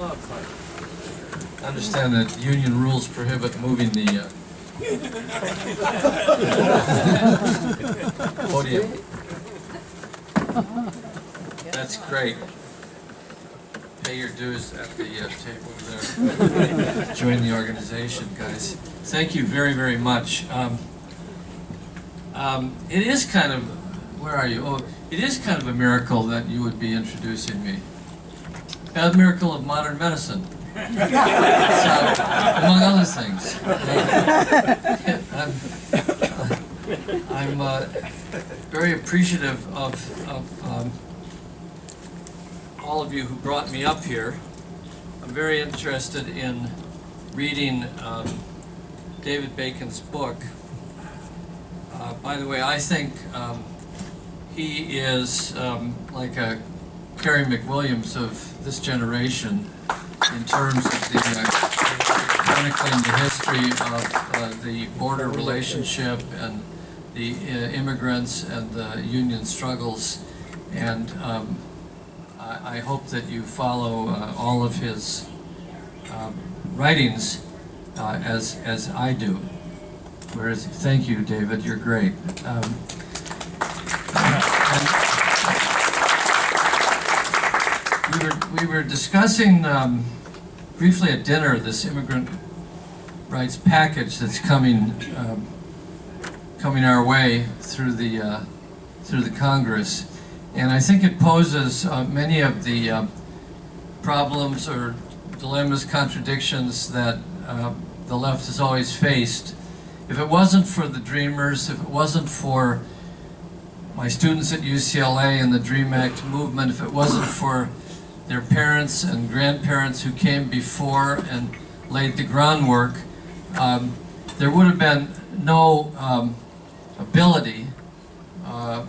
I understand that union rules prohibit moving the podium. That's great. Pay your dues at the table there. Join the organization, guys. Thank you very, very much. It is kind of, where are you? Oh, it is kind of a miracle that you would be introducing me. A miracle of modern medicine. Among other things. I'm very appreciative of all of you who brought me up here. I'm very interested in reading David Bacon's book. By the way, I think he is like a Kerry McWilliams of this generation in terms of the chronicling the history of the border relationship and the immigrants and the union struggles, and I hope that you follow all of his writings as I do. Whereas, thank you, David, you're great. We were discussing briefly at dinner this immigrant rights package that's coming our way through the Congress, and I think it poses many of the problems or dilemmas, contradictions that the left has always faced. If it wasn't for the Dreamers, if it wasn't for my students at UCLA and the DREAM Act movement, if it wasn't for their parents and grandparents who came before and laid the groundwork, there would have been no ability on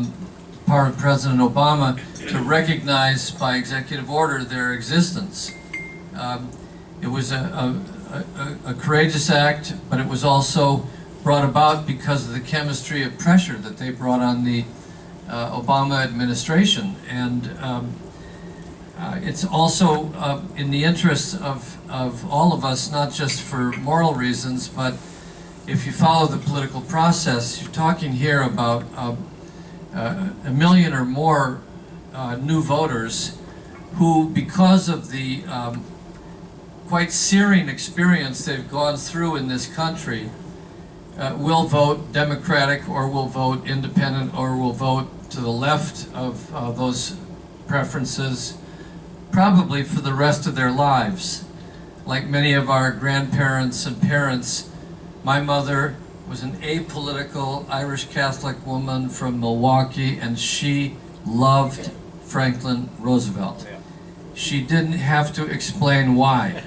the part of President Obama to recognize by executive order their existence. It was a courageous act, but it was also brought about because of the chemistry of pressure that they brought on the Obama administration. And it's also in the interests of all of us, not just for moral reasons, but if you follow the political process, you're talking here about a million or more new voters who, because of the quite searing experience they've gone through in this country, will vote Democratic or will vote Independent or will vote to the left of those preferences, probably for the rest of their lives. Like many of our grandparents and parents, my mother was an apolitical Irish Catholic woman from Milwaukee, and she loved Franklin Roosevelt. She didn't have to explain why.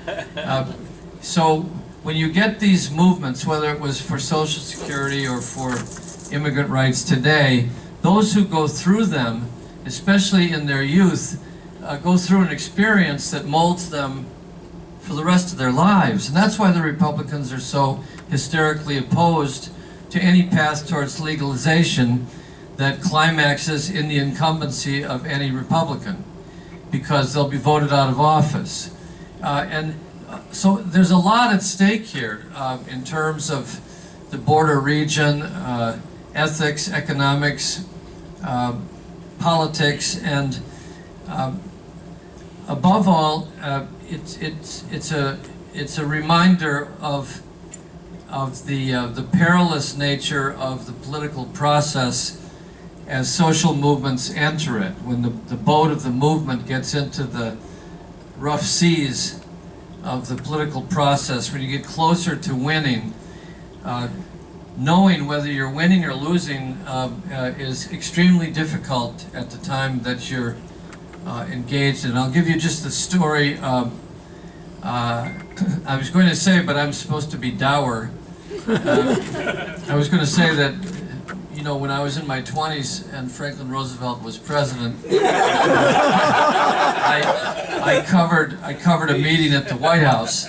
So when you get these movements, whether it was for Social Security or for immigrant rights today, those who go through them, especially in their youth, go through an experience that molds them for the rest of their lives. And that's why the Republicans are so hysterically opposed to any path towards legalization that climaxes in the incumbency of any Republican, because they'll be voted out of office. So there's a lot at stake here in terms of the border region, ethics, economics, politics, and above all, it's a reminder of the perilous nature of the political process as social movements enter it. When the boat of the movement gets into the rough seas of the political process, when you get closer to winning, knowing whether you're winning or losing is extremely difficult at the time that you're engaged in. I'll give you just the story. I was going to say, but I'm supposed to be dour. I was going to say that, you know, when I was in my 20s and Franklin Roosevelt was president, I covered a meeting at the White House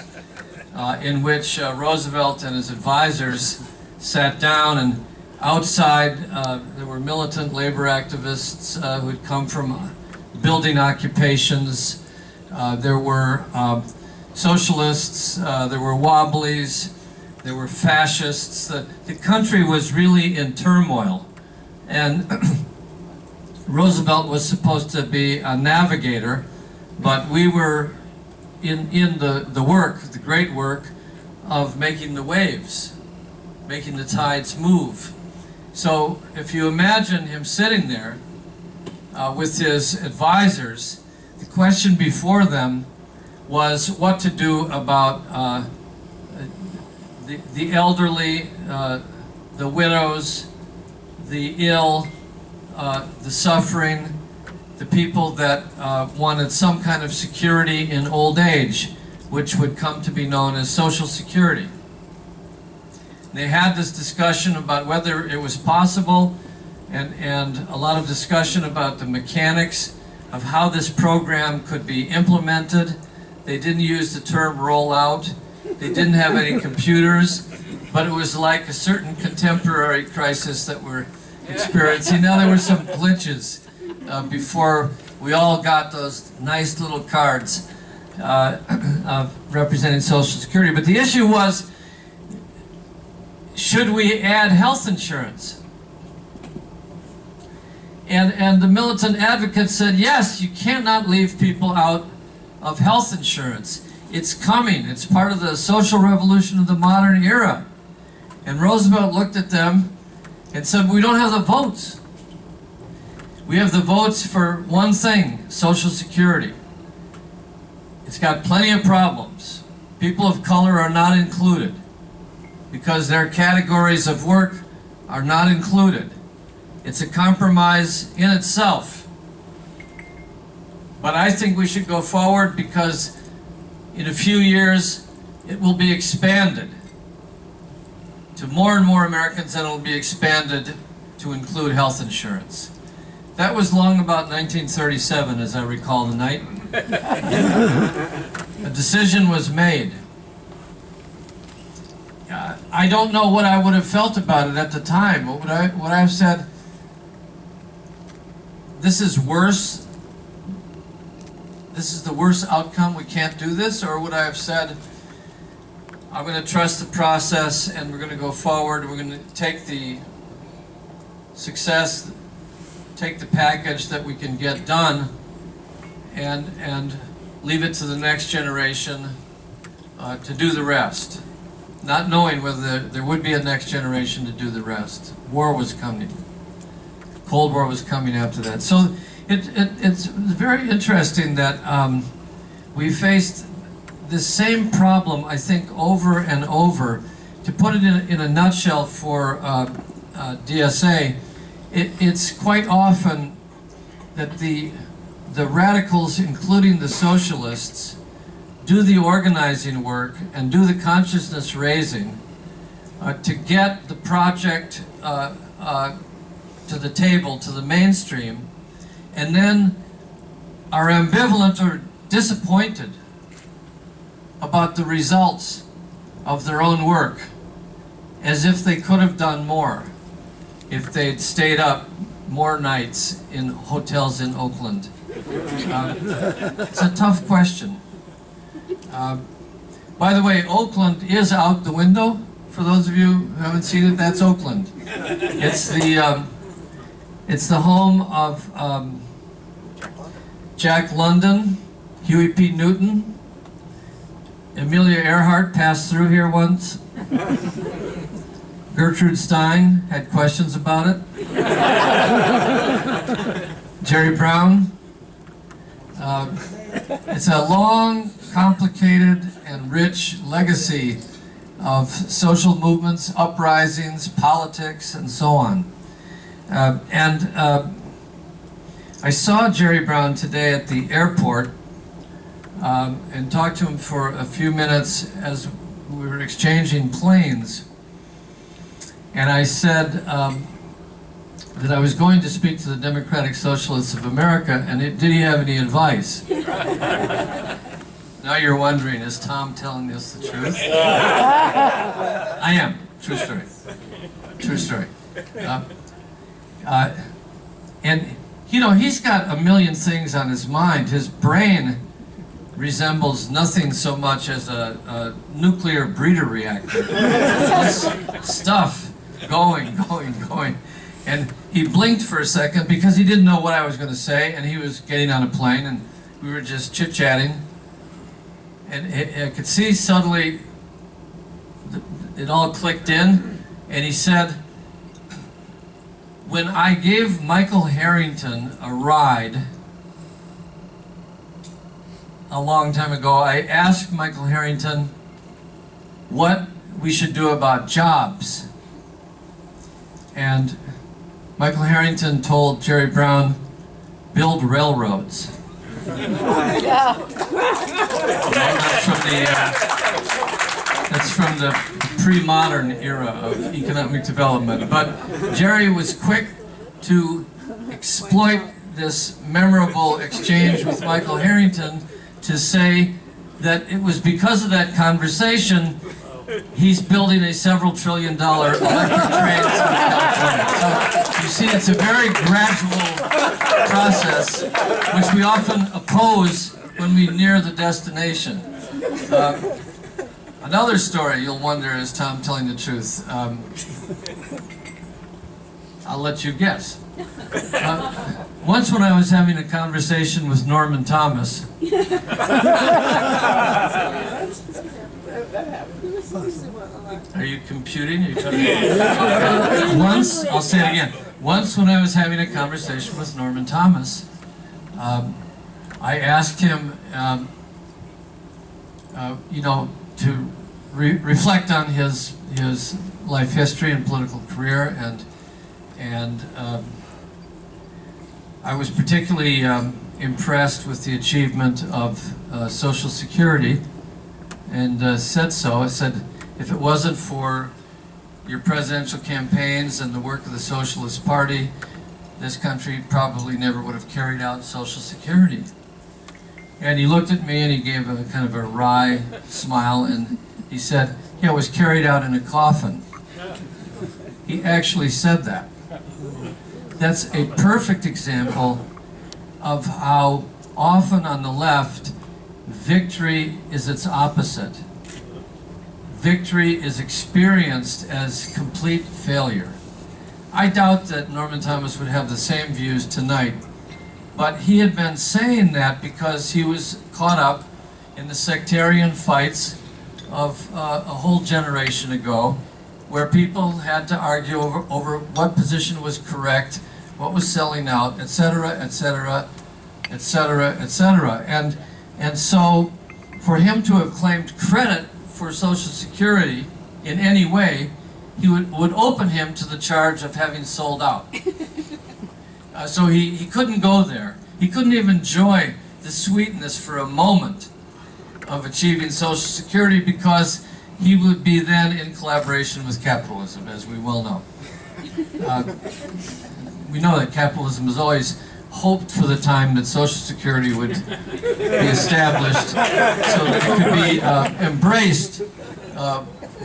in which Roosevelt and his advisors sat down, and outside there were militant labor activists who had come from building occupations, There were socialists, there were wobblies, there were fascists. The country was really in turmoil. And Roosevelt was supposed to be a navigator, but we were in the work, the great work, of making the waves, making the tides move. So if you imagine him sitting there with his advisors, the question before them was what to do about the elderly, the widows, the ill, the suffering, the people that wanted some kind of security in old age, which would come to be known as Social Security. They had this discussion about whether it was possible, and a lot of discussion about the mechanics of how this program could be implemented. They didn't use the term rollout. They didn't have any computers, but it was like a certain contemporary crisis that we're experiencing. Now there were some glitches before we all got those nice little cards representing Social Security. But the issue was, should we add health insurance? And the militant advocates said, yes, you cannot leave people out of health insurance. It's coming. It's part of the social revolution of the modern era. And Roosevelt looked at them and said, we don't have the votes. We have the votes for one thing, Social Security. It's got plenty of problems. People of color are not included because their categories of work are not included. It's a compromise in itself. But I think we should go forward because in a few years it will be expanded to more and more Americans, and it will be expanded to include health insurance. That was long about 1937, as I recall the night. A decision was made. I don't know what I would have felt about it at the time. Would I have said, this is worse, this is the worst outcome, we can't do this? Or would I have said, I'm going to trust the process and we're going to go forward, we're going to take the success, take the package that we can get done and leave it to the next generation to do the rest, not knowing whether there would be a next generation to do the rest. War was coming. Cold War was coming after that. So it's very interesting that we faced the same problem, I think, over and over. To put it in a nutshell for DSA, it's quite often that the radicals, including the socialists, do the organizing work and do the consciousness raising to get the project to the table, to the mainstream, and then are ambivalent or disappointed about the results of their own work, as if they could have done more if they'd stayed up more nights in hotels in Oakland. It's a tough question. By the way, Oakland is out the window. For those of you who haven't seen it, that's Oakland. It's the home of Jack London, Huey P. Newton. Amelia Earhart passed through here once. Gertrude Stein had questions about it. Jerry Brown. It's a long, complicated, and rich legacy of social movements, uprisings, politics, and so on. I saw Jerry Brown today at the airport and talked to him for a few minutes as we were exchanging planes. And I said that I was going to speak to the Democratic Socialists of America, and did he have any advice? Now you're wondering, is Tom telling us the truth? I am. True story. True story. And, you know, he's got a million things on his mind. His brain resembles nothing so much as a nuclear breeder reactor. This stuff going. And he blinked for a second because he didn't know what I was going to say, and he was getting on a plane, and we were just chit-chatting. And I could see suddenly it all clicked in, and he said, when I gave Michael Harrington a ride a long time ago, I asked Michael Harrington what we should do about jobs. And Michael Harrington told Jerry Brown, build railroads. That's from the pre-modern era of economic development. But Jerry was quick to exploit this memorable exchange with Michael Harrington to say that it was because of that conversation he's building a several $trillion-dollar electric train in California. So you see, it's a very gradual process, which we often oppose when we near the destination. Another story you'll wonder, is Tom telling the truth? I'll let you guess. Once when I was having a conversation with Norman Thomas, are you computing? Are you trying to... Once, I'll say it again. Once when I was having a conversation with Norman Thomas, I asked him, to reflect on his life history and political career, and I was particularly impressed with the achievement of Social Security, and said so. I said, if it wasn't for your presidential campaigns and the work of the Socialist Party, this country probably never would have carried out Social Security. And he looked at me and he gave a kind of a wry smile, and he said, yeah, it was carried out in a coffin. He actually said that. That's a perfect example of how often on the left, victory is its opposite. Victory is experienced as complete failure. I doubt that Norman Thomas would have the same views tonight, but he had been saying that because he was caught up in the sectarian fights of a whole generation ago, where people had to argue over what position was correct, what was selling out, etc., etc., etc., etc. And so for him to have claimed credit for Social Security in any way, he would open him to the charge of having sold out. So he couldn't go there. He couldn't even enjoy the sweetness for a moment of achieving Social Security, because he would be then in collaboration with capitalism, as we well know. We know that capitalism has always hoped for the time that Social Security would be established so that it could be embraced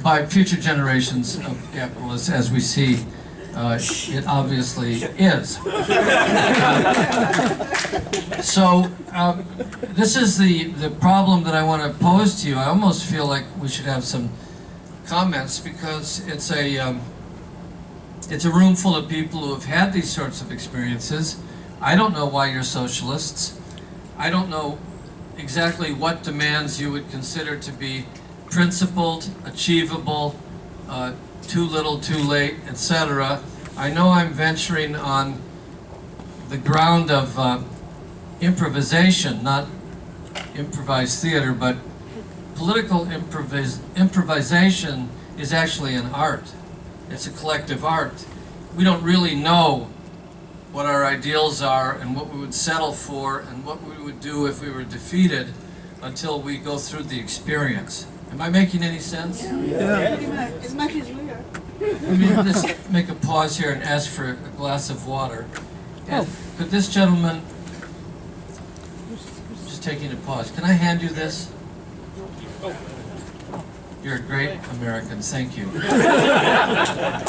by future generations of capitalists, as we see it obviously is. So this is the problem that I want to pose to you. I almost feel like we should have some comments, because it's a room full of people who have had these sorts of experiences. I don't know why you're socialists. I don't know exactly what demands you would consider to be principled, achievable, too little, too late, etc. I know I'm venturing on the ground of improvisation, not improvised theater, but political improvisation is actually an art. It's a collective art. We don't really know what our ideals are and what we would settle for and what we would do if we were defeated until we go through the experience. Am I making any sense? Yeah. As much as we are. Let me just make a pause here and ask for a glass of water. And could this gentleman, just taking a pause, can I hand you this? You're a great American, thank you.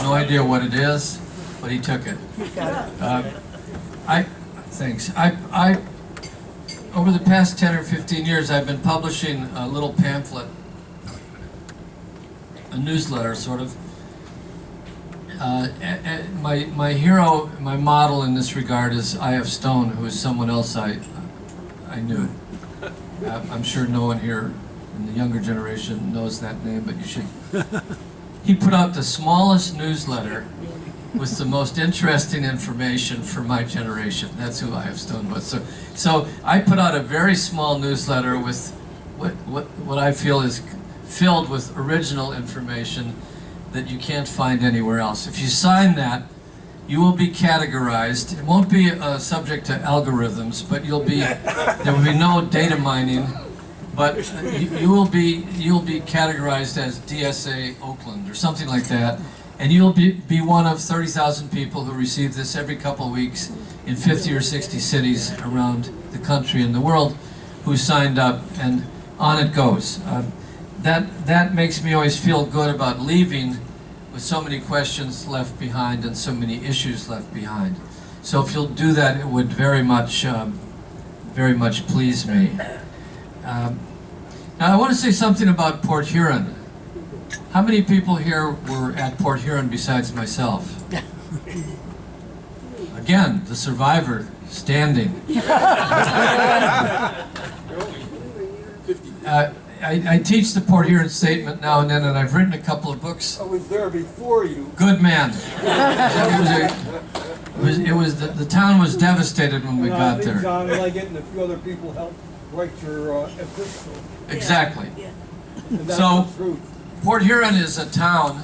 No idea what it is, but he took it. Thanks. over the past 10 or 15 years, I've been publishing a little pamphlet, a newsletter, sort of. My hero, my model in this regard is I.F. Stone, who is someone else I knew. I'm sure no one here in the younger generation knows that name, but you should. He put out the smallest newsletter with the most interesting information for my generation. That's who I.F. Stone was. So I put out a very small newsletter with what I feel is filled with original information that you can't find anywhere else. If you sign that, you will be categorized. It won't be subject to algorithms, but there will be no data mining. But you'll be categorized as DSA Oakland or something like that, and you'll be one of 30,000 people who receive this every couple of weeks in 50 or 60 cities around the country and the world who signed up, and on it goes. That makes me always feel good about leaving with so many questions left behind and so many issues left behind. So if you'll do that, it would very much please me. Now I want to say something about Port Huron. How many people here were at Port Huron besides myself? Again, the survivor standing. I teach the Port Huron Statement now and then, and I've written a couple of books. I was there before you. Good man. The town was devastated when we got there. John Leggett and a few other people helped write your epistle. Exactly. And that's So, the truth. Port Huron is a town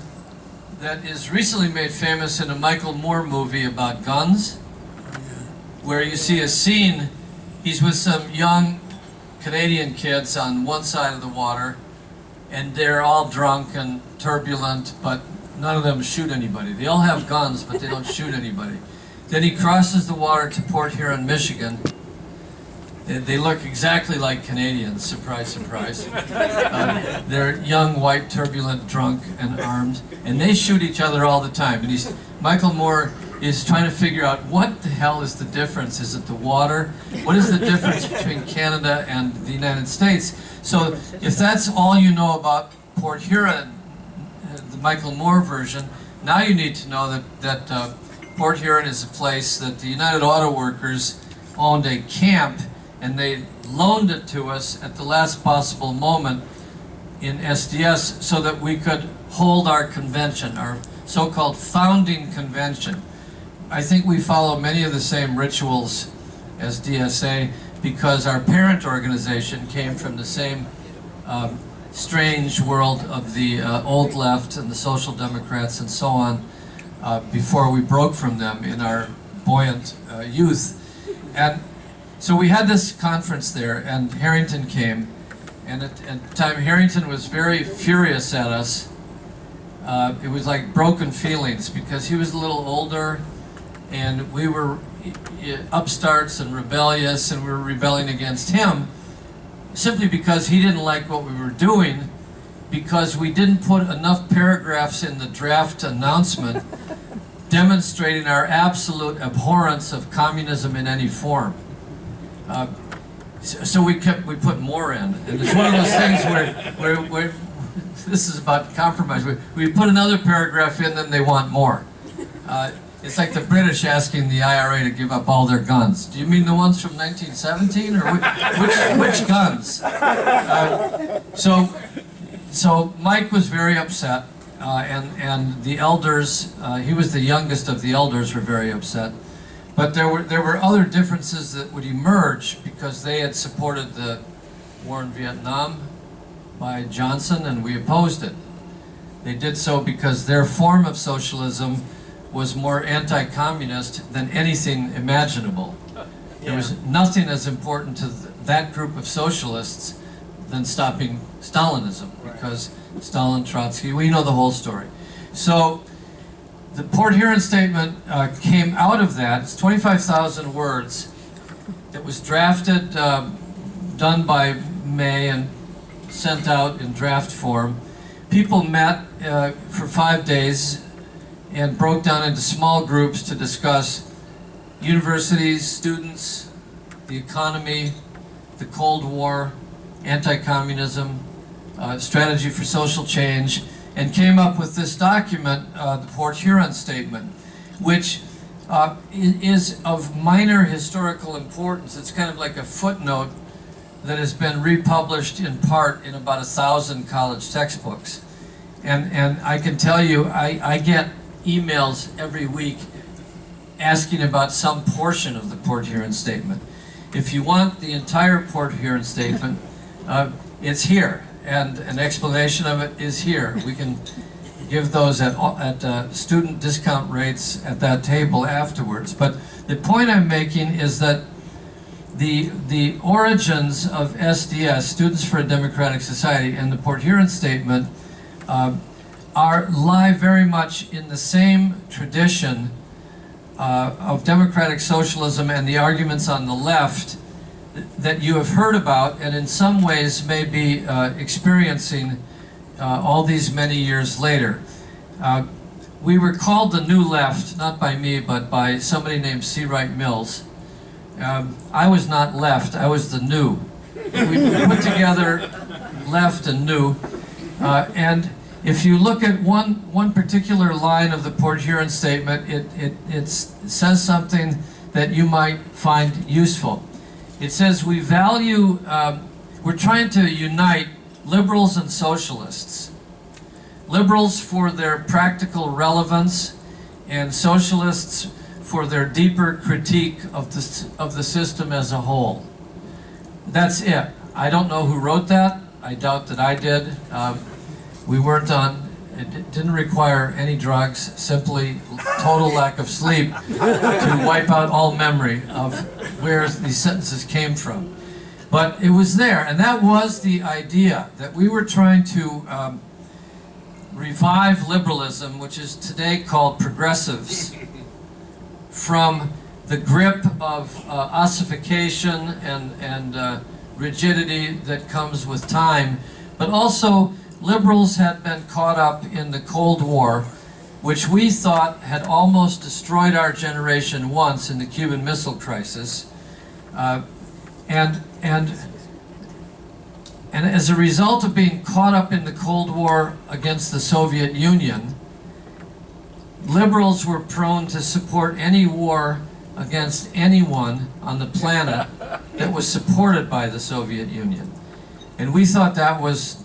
that is recently made famous in a Michael Moore movie about guns, where you see a scene, he's with some young Canadian kids on one side of the water, and they're all drunk and turbulent, but none of them shoot anybody. They all have guns, but they don't shoot anybody. Then he crosses the water to Port Huron, Michigan. They look exactly like Canadians, surprise, surprise. They're young, white, turbulent, drunk, and armed, and they shoot each other all the time. And Michael Moore is trying to figure out what the hell is the difference. Is it the water? What is the difference between Canada and the United States? So if that's all you know about Port Huron, the Michael Moore version, now you need to know that Port Huron is a place that the United Auto Workers owned a camp, and they loaned it to us at the last possible moment in SDS so that we could hold our convention, our so-called founding convention. I think we follow many of the same rituals as DSA because our parent organization came from the same strange world of the old left and the Social Democrats and so on before we broke from them in our buoyant youth. And so we had this conference there, and Harrington came, and at the time Harrington was very furious at us. It was like broken feelings because he was a little older, and we were upstarts and rebellious, and we were rebelling against him simply because he didn't like what we were doing, because we didn't put enough paragraphs in the draft announcement demonstrating our absolute abhorrence of communism in any form. So we put more in, and it's one of those things where this is about compromise. We put another paragraph in, then they want more. It's like the British asking the IRA to give up all their guns. Do you mean the ones from 1917, or which guns? So Mike was very upset, and the elders, he was the youngest of the elders, were very upset. But there were other differences that would emerge because they had supported the war in Vietnam by Johnson, and we opposed it. They did so because their form of socialism was more anti-communist than anything imaginable. There was nothing as important to that group of socialists than stopping Stalinism, because Stalin, Trotsky, we know the whole story. So the Port Huron Statement came out of that. It's 25,000 words. It was drafted, done by May and sent out in draft form. People met for 5 days and broke down into small groups to discuss universities, students, the economy, the Cold War, anti-communism, strategy for social change, and came up with this document, the Port Huron Statement, which is of minor historical importance. It's kind of like a footnote that has been republished in part in about 1,000 college textbooks. And I can tell you, I get emails every week asking about some portion of the Port Huron Statement. If you want the entire Port Huron Statement, it's here, and an explanation of it is here. We can give those at student discount rates at that table afterwards. But the point I'm making is that the origins of SDS, Students for a Democratic Society, and the Port Huron Statement lie very much in the same tradition of democratic socialism and the arguments on the left that you have heard about and in some ways may be experiencing all these many years later. We were called the New Left, not by me, but by somebody named C. Wright Mills. I was not left, I was the new. We put together left and new. And if you look at one particular line of the Port Huron Statement, it says something that you might find useful. It says we value, we're trying to unite liberals and socialists. Liberals for their practical relevance and socialists for their deeper critique of the system as a whole. That's it. I don't know who wrote that. I doubt that I did. We weren't on, it didn't require any drugs, simply total lack of sleep to wipe out all memory of where these sentences came from. But it was there, and that was the idea, that we were trying to revive liberalism, which is today called progressives, from the grip of ossification and rigidity that comes with time, but also liberals had been caught up in the Cold War, which we thought had almost destroyed our generation once in the Cuban Missile Crisis. And as a result of being caught up in the Cold War against the Soviet Union, liberals were prone to support any war against anyone on the planet that was supported by the Soviet Union. And we thought that was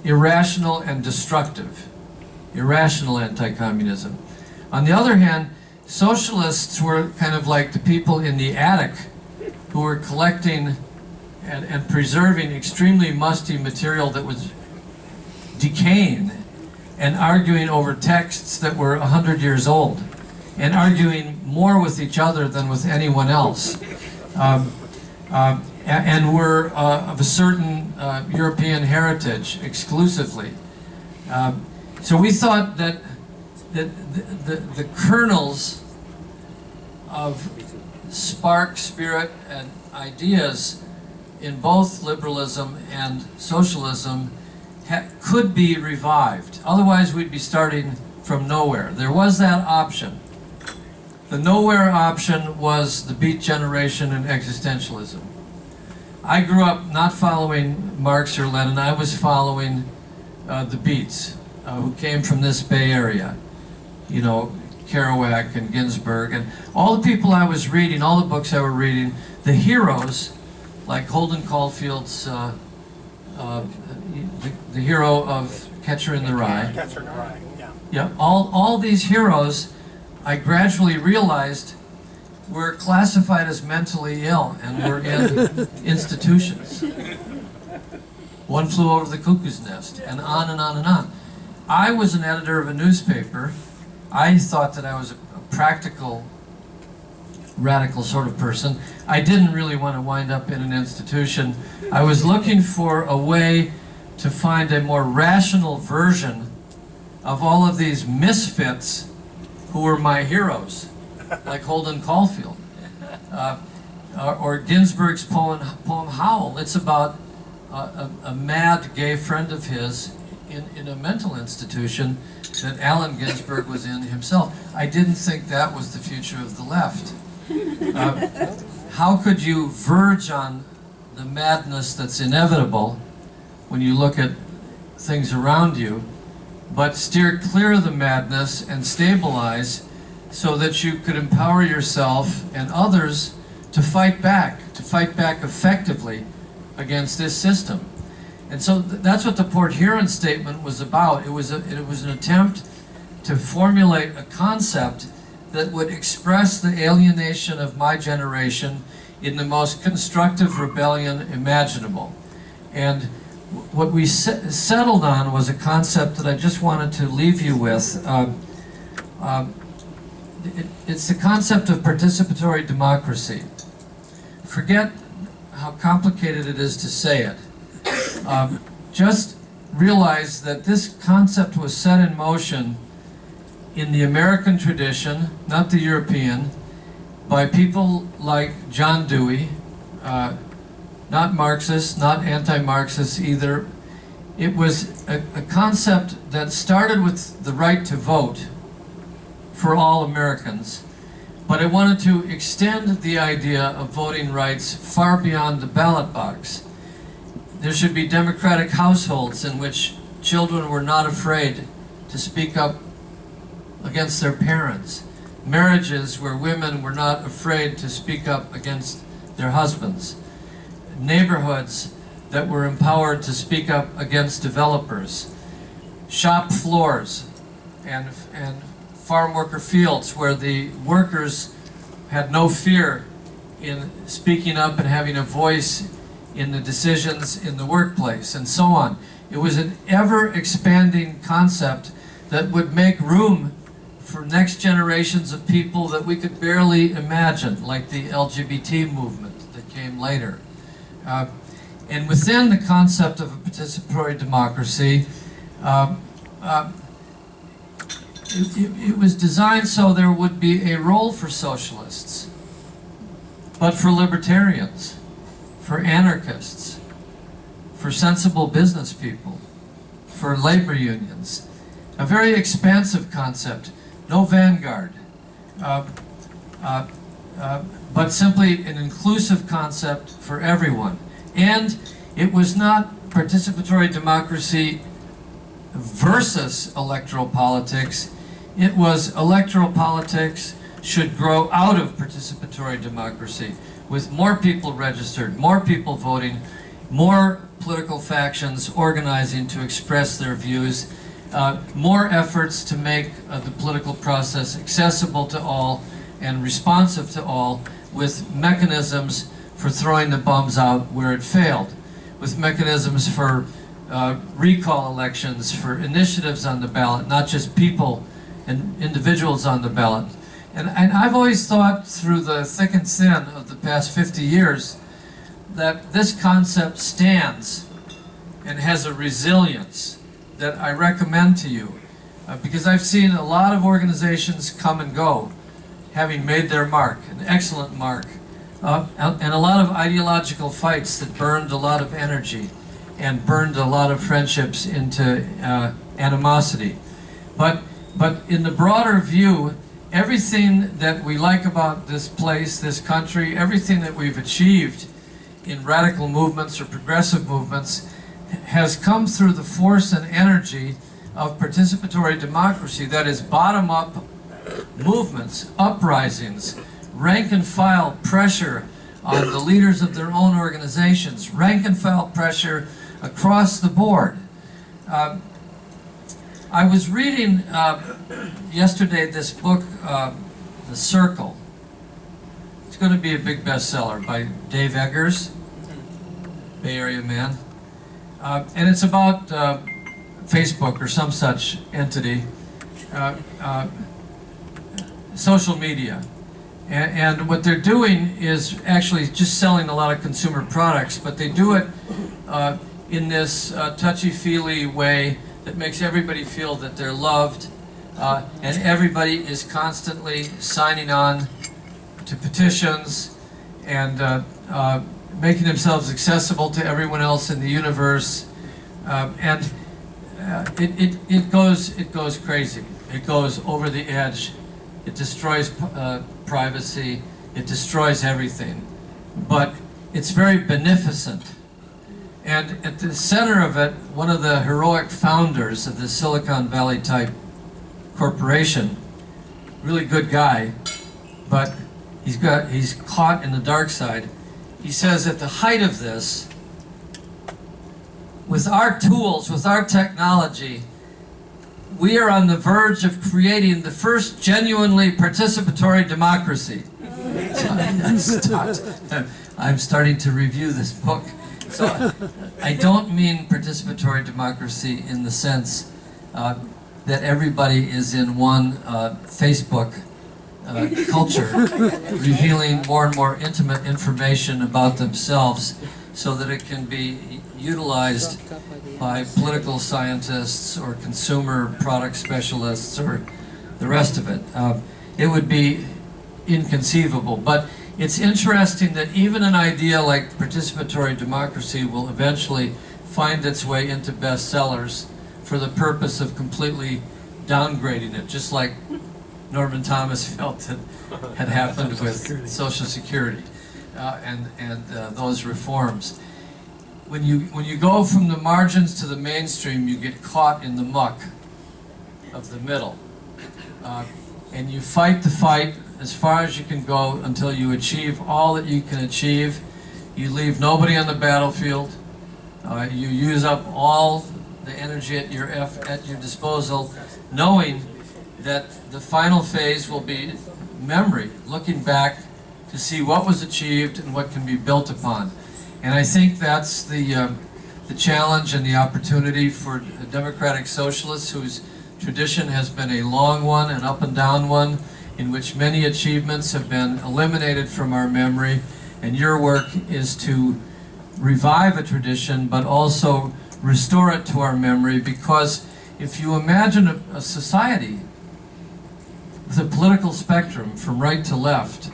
irrational and destructive, irrational anti-communism. On the other hand, socialists were kind of like the people in the attic who were collecting and preserving extremely musty material that was decaying and arguing over texts that were 100 years old and arguing more with each other than with anyone else. And were of a certain European heritage exclusively. So we thought that the kernels of spark, spirit, and ideas in both liberalism and socialism could be revived. Otherwise, we'd be starting from nowhere. There was that option. The nowhere option was the Beat Generation and existentialism. I grew up not following Marx or Lenin. I was following the Beats, who came from this Bay Area. You know, Kerouac and Ginsberg, and all the people I was reading, all the books I were reading, the heroes, like Holden Caulfield's, the hero of Catcher in the Rye. Catcher in the Rye, yeah. Yeah, all these heroes, I gradually realized were classified as mentally ill and were in institutions. One Flew Over the Cuckoo's Nest, and on and on and on. I was an editor of a newspaper. I thought that I was a practical, radical sort of person. I didn't really want to wind up in an institution. I was looking for a way to find a more rational version of all of these misfits who were my heroes, like Holden Caulfield, or Ginsberg's poem Howl. It's about a mad gay friend of his in a mental institution that Allen Ginsberg was in himself. I didn't think that was the future of the left. How could you verge on the madness that's inevitable when you look at things around you, but steer clear of the madness and stabilize so that you could empower yourself and others to fight back effectively against this system. And so that's what the Port Huron Statement was about. It was an attempt to formulate a concept that would express the alienation of my generation in the most constructive rebellion imaginable. And what we settled on was a concept that I just wanted to leave you with. It's the concept of participatory democracy. Forget how complicated it is to say it. Just realize that this concept was set in motion in the American tradition, not the European, by people like John Dewey, not Marxists, not anti-Marxists either. It was a concept that started with the right to vote for all Americans, but it wanted to extend the idea of voting rights far beyond the ballot box. There should be democratic households in which children were not afraid to speak up against their parents. Marriages where women were not afraid to speak up against their husbands. Neighborhoods that were empowered to speak up against developers. Shop floors and farm worker fields where the workers had no fear in speaking up and having a voice in the decisions in the workplace, and so on. It was an ever-expanding concept that would make room for next generations of people that we could barely imagine, like the LGBT movement that came later. And within the concept of a participatory democracy, it was designed so there would be a role for socialists, but for libertarians, for anarchists, for sensible business people, for labor unions. A very expansive concept, no vanguard, but simply an inclusive concept for everyone. And it was not participatory democracy versus electoral politics. It was electoral politics should grow out of participatory democracy, with more people registered, more people voting, more political factions organizing to express their views, more efforts to make the political process accessible to all and responsive to all, with mechanisms for throwing the bums out where it failed, with mechanisms for recall elections, for initiatives on the ballot, not just people and individuals on the ballot. And I've always thought through the thick and thin of the past 50 years that this concept stands and has a resilience that I recommend to you, because I've seen a lot of organizations come and go, having made their mark, an excellent mark, and a lot of ideological fights that burned a lot of energy and burned a lot of friendships into animosity. But in the broader view, everything that we like about this place, this country, everything that we've achieved in radical movements or progressive movements has come through the force and energy of participatory democracy, that is bottom-up movements, uprisings, rank-and-file pressure on the leaders of their own organizations, rank-and-file pressure across the board. I was reading yesterday this book, The Circle. It's going to be a big bestseller by Dave Eggers, Bay Area man. And it's about Facebook or some such entity, social media. And what they're doing is actually just selling a lot of consumer products, but they do it in this touchy-feely way that makes everybody feel that they're loved, and everybody is constantly signing on to petitions and making themselves accessible to everyone else in the universe, and it goes crazy. It goes over the edge. It destroys privacy. It destroys everything. But it's very beneficent. And at the center of it, one of the heroic founders of the Silicon Valley type corporation, really good guy, but he's caught in the dark side. He says at the height of this, with our tools, with our technology, we are on the verge of creating the first genuinely participatory democracy. I'm starting to review this book. So I don't mean participatory democracy in the sense that everybody is in one Facebook culture, revealing more and more intimate information about themselves so that it can be utilized by political scientists or consumer product specialists or the rest of it. It would be inconceivable, but it's interesting that even an idea like participatory democracy will eventually find its way into bestsellers for the purpose of completely downgrading it, just like Norman Thomas felt that had happened with Social Security and those reforms. When you go from the margins to the mainstream, you get caught in the muck of the middle, and you fight the fight as far as you can go until you achieve all that you can achieve. You leave nobody on the battlefield. You use up all the energy at your disposal, knowing that the final phase will be memory, looking back to see what was achieved and what can be built upon. And I think that's the challenge and the opportunity for democratic socialists, whose tradition has been a long one, an up and down one, in which many achievements have been eliminated from our memory. And your work is to revive a tradition, but also restore it to our memory, because if you imagine a society with a political spectrum from right to left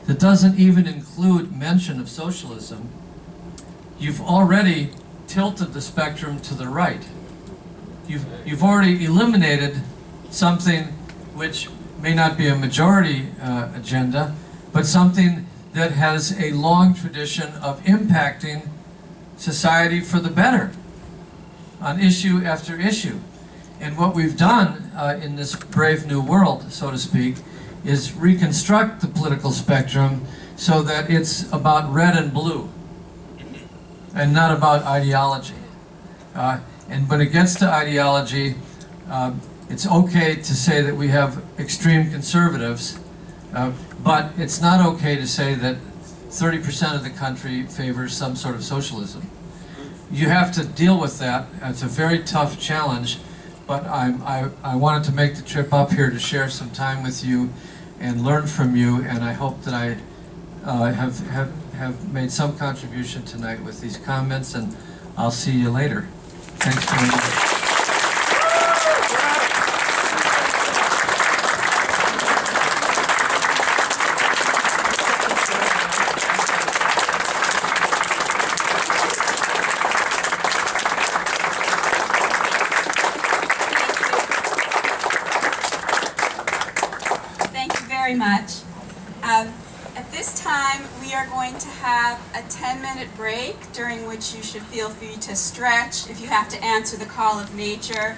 that doesn't even include mention of socialism, you've already tilted the spectrum to the right. You've already eliminated something which may not be a majority agenda, but something that has a long tradition of impacting society for the better on issue after issue. And what we've done in this brave new world, so to speak, is reconstruct the political spectrum so that it's about red and blue and not about ideology. And when it gets to ideology, it's okay to say that we have extreme conservatives, but it's not okay to say that 30% of the country favors some sort of socialism. You have to deal with that. It's a very tough challenge, but I wanted to make the trip up here to share some time with you and learn from you, and I hope that I have made some contribution tonight with these comments, and I'll see you later. Thanks very much. Very much. At this time, we are going to have a 10-minute break, during which you should feel free to stretch if you have to answer the call of nature.